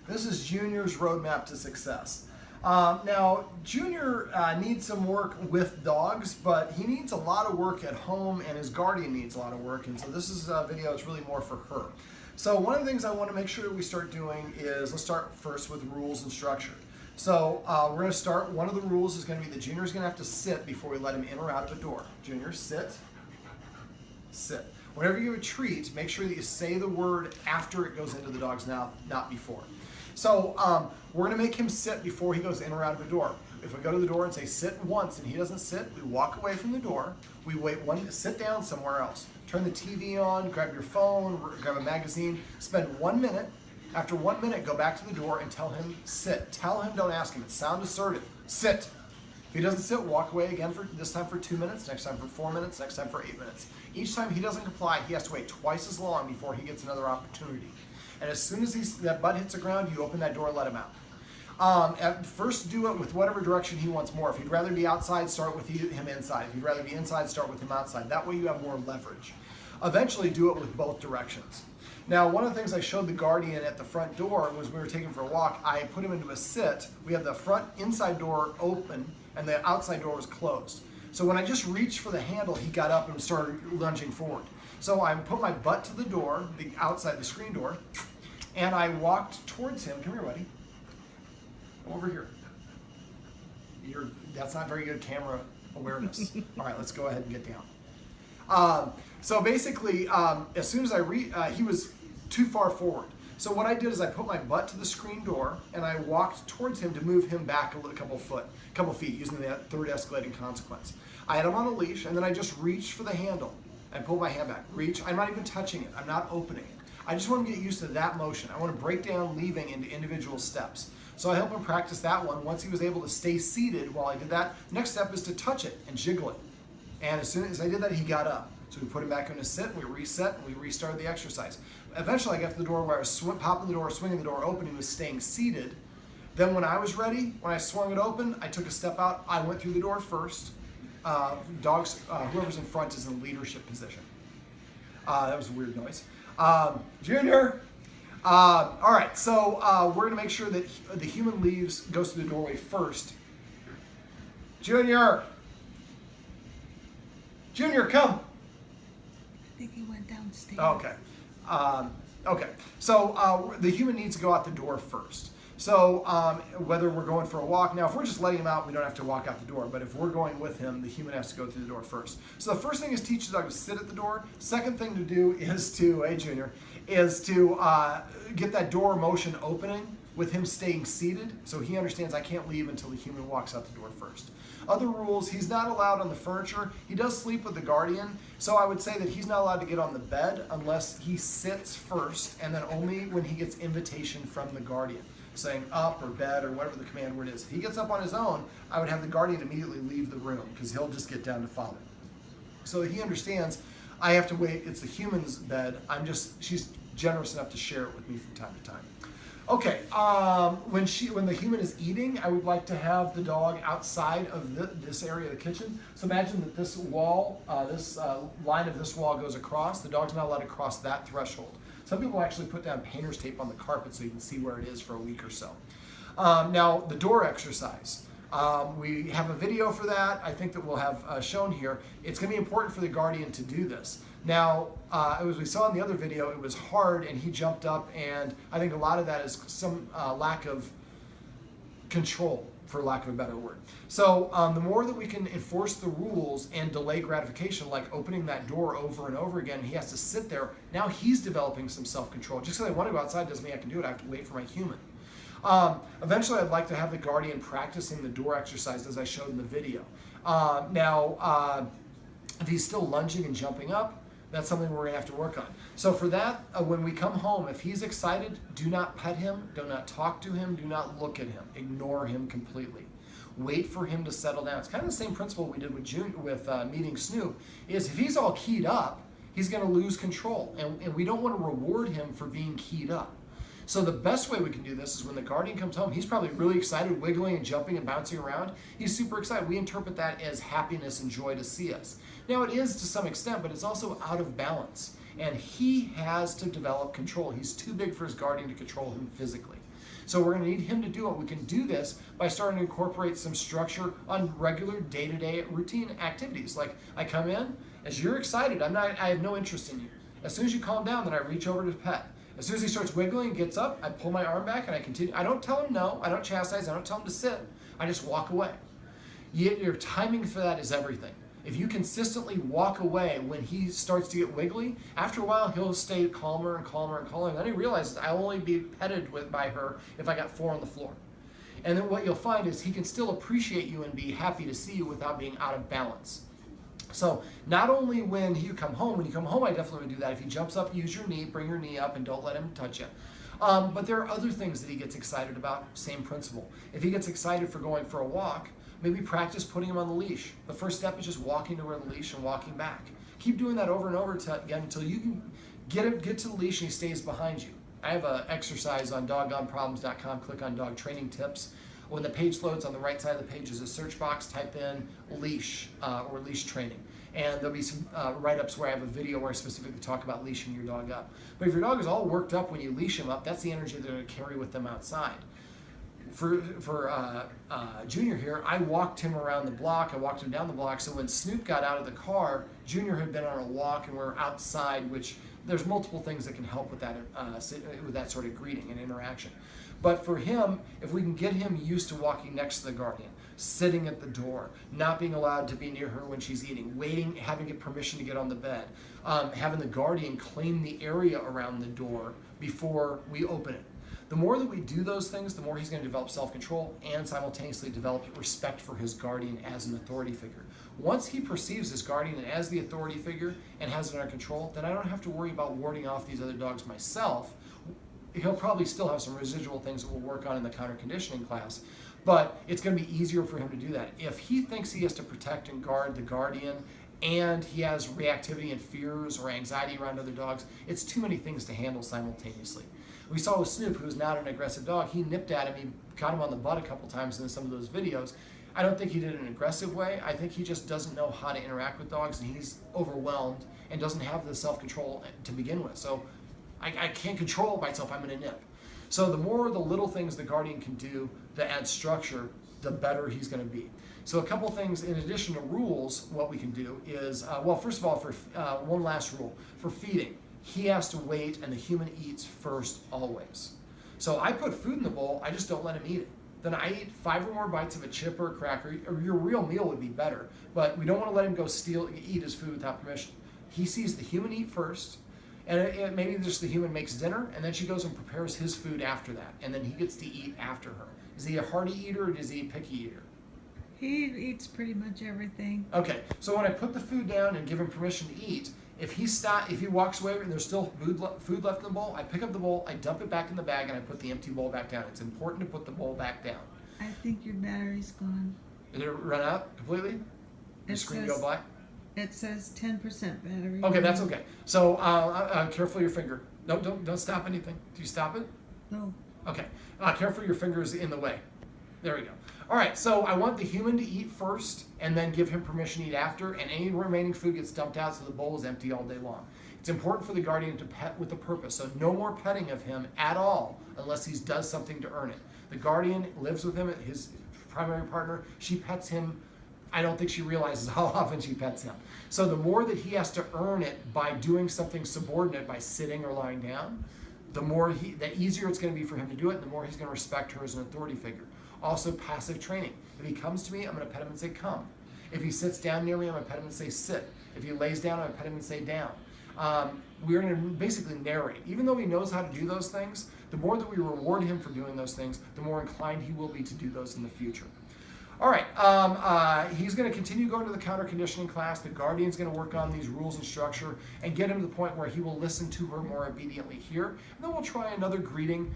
This is Junior's roadmap to success. Now, Junior needs some work with dogs, but he needs a lot of work at home, and his guardian needs a lot of work, and so this is a video that's really more for her. So one of the things I want to make sure that we start doing is, let's start first with rules and structure. So we're going to start, one of the rules is going to be that Junior's going to have to sit before we let him in or out of a door. Junior, sit, sit. Whenever you give a treat, make sure that you say the word after it goes into the dog's mouth, not before. So we're going to make him sit before he goes in or out of a door. If we go to the door and say sit once and he doesn't sit, we walk away from the door, we wait sit down somewhere else. Turn the TV on, grab your phone, grab a magazine, spend 1 minute. After 1 minute, go back to the door and tell him sit. Tell him, don't ask him. It's sound assertive. Sit. If he doesn't sit, walk away again, this time for 2 minutes, next time for 4 minutes, next time for 8 minutes. Each time he doesn't comply, he has to wait twice as long before he gets another opportunity. And as soon as that butt hits the ground, you open that door and let him out. At first, do it with whatever direction he wants more. If he'd rather be outside, start with him inside. If he'd rather be inside, start with him outside. That way you have more leverage. Eventually, do it with both directions. Now, one of the things I showed the guardian at the front door was we were taking him for a walk. I put him into a sit. We had the front inside door open and the outside door was closed. So when I just reached for the handle, he got up and started lunging forward. So I put my butt to the door, the outside, the screen door, and I walked towards him. Come here, buddy. Come over here. That's not very good camera awareness. All right, let's go ahead and get down. So basically, as soon as he was too far forward. So what I did is I put my butt to the screen door and I walked towards him to move him back a couple feet using the third escalating consequence. I had him on a leash and then I just reached for the handle. I pulled my hand back, reach. I'm not even touching it. I'm not opening it. I just want him to get used to that motion. I want to break down leaving into individual steps. So I helped him practice that one. Once he was able to stay seated while I did that, next step is to touch it and jiggle it. And as soon as I did that, he got up. So we put him back in a sit, we reset, and we restarted the exercise. Eventually, I got to the door where I was popping the door, swinging the door open. He was staying seated. Then when I was ready, when I swung it open, I took a step out. I went through the door first. Whoever's in front is in leadership position. That was a weird noise. Junior! All right, so we're going to make sure that the human goes through the doorway first. Junior! Junior, come! I think he went downstairs. Okay. Okay. So the human needs to go out the door first. So whether we're going for a walk, now if we're just letting him out, we don't have to walk out the door. But if we're going with him, the human has to go through the door first. So the first thing is teach the dog to sit at the door. Second thing to do is to, hey Junior, is to get that door motion opening with him staying seated. So he understands I can't leave until the human walks out the door first. Other rules, he's not allowed on the furniture. He does sleep with the guardian, so I would say that he's not allowed to get on the bed unless he sits first, and then only when he gets invitation from the guardian, saying up or bed or whatever the command word is. If he gets up on his own, I would have the guardian immediately leave the room because he'll just get down to follow. So he understands I have to wait. It's the human's bed. She's generous enough to share it with me from time to time. Okay, when the human is eating, I would like to have the dog outside of this area of the kitchen. So imagine that this wall, this line of this wall goes across. The dog's not allowed to cross that threshold. Some people actually put down painter's tape on the carpet so you can see where it is for a week or so. Now, the door exercise. We have a video for that. I think that we'll have shown here. It's going to be important for the guardian to do this. Now, as we saw in the other video, it was hard and he jumped up, and I think a lot of that is some lack of control, for lack of a better word. So the more that we can enforce the rules and delay gratification, like opening that door over and over again, he has to sit there. Now he's developing some self-control. Just because I want to go outside doesn't mean I can do it. I have to wait for my human. Eventually, I'd like to have the guardian practicing the door exercise as I showed in the video. If he's still lunging and jumping up, that's something we're going to have to work on. So for that, when we come home, if he's excited, do not pet him, do not talk to him, do not look at him. Ignore him completely. Wait for him to settle down. It's kind of the same principle we did with meeting Snoop, is if he's all keyed up, he's going to lose control. And we don't want to reward him for being keyed up. So the best way we can do this is when the guardian comes home, he's probably really excited, wiggling and jumping and bouncing around. He's super excited. We interpret that as happiness and joy to see us. Now it is to some extent, but it's also out of balance. And he has to develop control. He's too big for his guardian to control him physically. So we're going to need him to do it. We can do this by starting to incorporate some structure on regular day-to-day routine activities. Like I come in, as you're excited, I have no interest in you. As soon as you calm down, then I reach over to pet. As soon as he starts wiggling and gets up, I pull my arm back and I continue. I don't tell him no, I don't chastise, I don't tell him to sit. I just walk away. Your timing for that is everything. If you consistently walk away when he starts to get wiggly, after a while he'll stay calmer and calmer and calmer. And then he realizes I'll only be petted by her if I got 4 on the floor. And then what you'll find is he can still appreciate you and be happy to see you without being out of balance. So not only when you come home I definitely would do that. If he jumps up, use your knee, bring your knee up and don't let him touch you. But there are other things that he gets excited about, same principle. If he gets excited for going for a walk, maybe practice putting him on the leash. The first step is just walking to where the leash and walking back. Keep doing that over and over again until you can get to the leash and he stays behind you. I have an exercise on doggoneproblems.com. Click on dog training tips. When the page loads, on the right side of the page is a search box. Type in leash or leash training. And there'll be some write-ups where I have a video where I specifically talk about leashing your dog up. But if your dog is all worked up when you leash him up, that's the energy they're going to carry with them outside. For Junior here, I walked him around the block. I walked him down the block. So when Snoop got out of the car, Junior had been on a walk and we're outside, which there's multiple things that can help with that sort of greeting and interaction. But for him, if we can get him used to walking next to the guardian, sitting at the door, not being allowed to be near her when she's eating, waiting, having to get permission to get on the bed, having the guardian claim the area around the door before we open it. The more that we do those things, the more he's going to develop self-control and simultaneously develop respect for his guardian as an authority figure. Once he perceives his guardian as the authority figure and has it under control, then I don't have to worry about warding off these other dogs myself. He'll probably still have some residual things that we'll work on in the counter conditioning class, but it's going to be easier for him to do that. If he thinks he has to protect and guard the guardian and he has reactivity and fears or anxiety around other dogs, it's too many things to handle simultaneously. We saw with Snoop, who is not an aggressive dog, he nipped at him, he got him on the butt a couple times in some of those videos. I don't think he did it in an aggressive way. I think he just doesn't know how to interact with dogs and he's overwhelmed and doesn't have the self-control to begin with. So I can't control myself, I'm going to nip. So the more the little things the guardian can do that add structure, the better he's going to be. So a couple things in addition to rules, what we can do is, well, first of all, for one last rule, for feeding, he has to wait and the human eats first always. So I put food in the bowl, I just don't let him eat it. Then I eat 5 or more bites of a chip or a cracker, or your real meal would be better, but we don't want to let him go eat his food without permission. He sees the human eat first, and maybe just the human makes dinner, and then she goes and prepares his food after that, and then he gets to eat after her. Is he a hearty eater or is he a picky eater? He eats pretty much everything. Okay, so when I put the food down and give him permission to eat, if he walks away and there's still food left in the bowl, I pick up the bowl, I dump it back in the bag, and I put the empty bowl back down. It's important to put the bowl back down. I think your battery's gone. Did it run out completely? Your screen go black? It says 10% battery. Okay, that's okay. So careful your finger. No, don't stop anything. Do you stop it? No. Okay. Careful your fingers in the way. There we go. All right, so I want the human to eat first and then give him permission to eat after, and any remaining food gets dumped out so the bowl is empty all day long. It's important for the guardian to pet with a purpose, so no more petting of him at all unless he does something to earn it. The guardian lives with him, his primary partner. She pets him. I don't think she realizes how often she pets him. So the more that he has to earn it by doing something subordinate, by sitting or lying down, the easier it's going to be for him to do it, and the more he's going to respect her as an authority figure. Also, passive training. If he comes to me, I'm going to pet him and say, come. If he sits down near me, I'm going to pet him and say, sit. If he lays down, I'm going to pet him and say, down. We're going to basically narrate. Even though he knows how to do those things, the more that we reward him for doing those things, the more inclined he will be to do those in the future. All right, he's going to continue going to the counter conditioning class. The guardian's going to work on these rules and structure and get him to the point where he will listen to her more obediently here. And then we'll try another greeting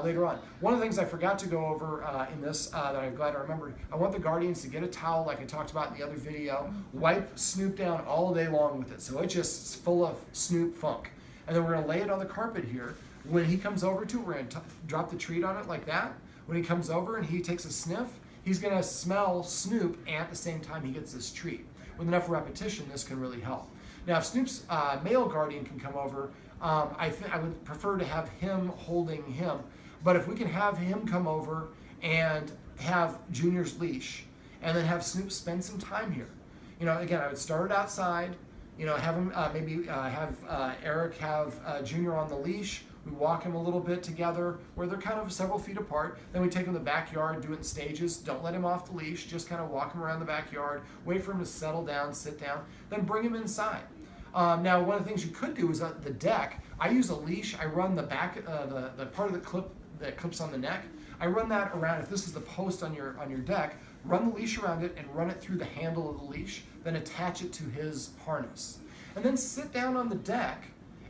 later on. One of the things I forgot to go over in this that I'm glad I remembered, I want the guardians to get a towel like I talked about in the other video, wipe Snoop down all day long with it so it just is full of Snoop funk. And then we're going to lay it on the carpet here. When he comes over to it, we're going to drop the treat on it like that. When he comes over and he takes a sniff, he's going to smell Snoop at the same time he gets this treat. With enough repetition, this can really help. Now, if Snoop's male guardian can come over, I would prefer to have him holding him. But if we can have him come over and have Junior's leash, and then have Snoop spend some time here. Again, I would start it outside. Have him have Eric have Junior on the leash. We walk him a little bit together where they're kind of several feet apart. Then we take him to the backyard, do it in stages. Don't let him off the leash. Just kind of walk him around the backyard. Wait for him to settle down, sit down. Then bring him inside. Now, one of the things you could do is on the deck. I use a leash. I run the back, the part of the clip that clips on the neck. I run that around. If this is the post on your deck, run the leash around it and run it through the handle of the leash. Then attach it to his harness, and then sit down on the deck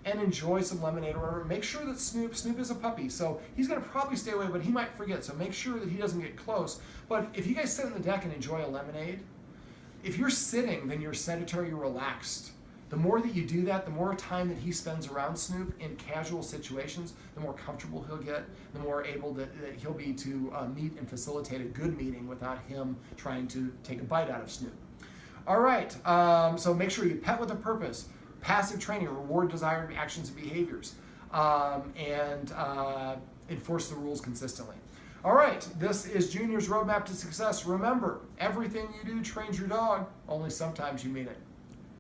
and enjoy some lemonade or whatever. Make sure that Snoop is a puppy, so he's going to probably stay away, but he might forget, so make sure that he doesn't get close. But if you guys sit on the deck and enjoy a lemonade, if you're sitting, then you're sedentary, you're relaxed. The more that you do that, the more time that he spends around Snoop in casual situations, the more comfortable he'll get, the more able that he'll be to meet and facilitate a good meeting without him trying to take a bite out of Snoop. All right, so make sure you pet with a purpose. Passive training, reward desired actions and behaviors, and enforce the rules consistently. All right, this is Junior's Roadmap to Success. Remember, everything you do trains your dog, only sometimes you mean it.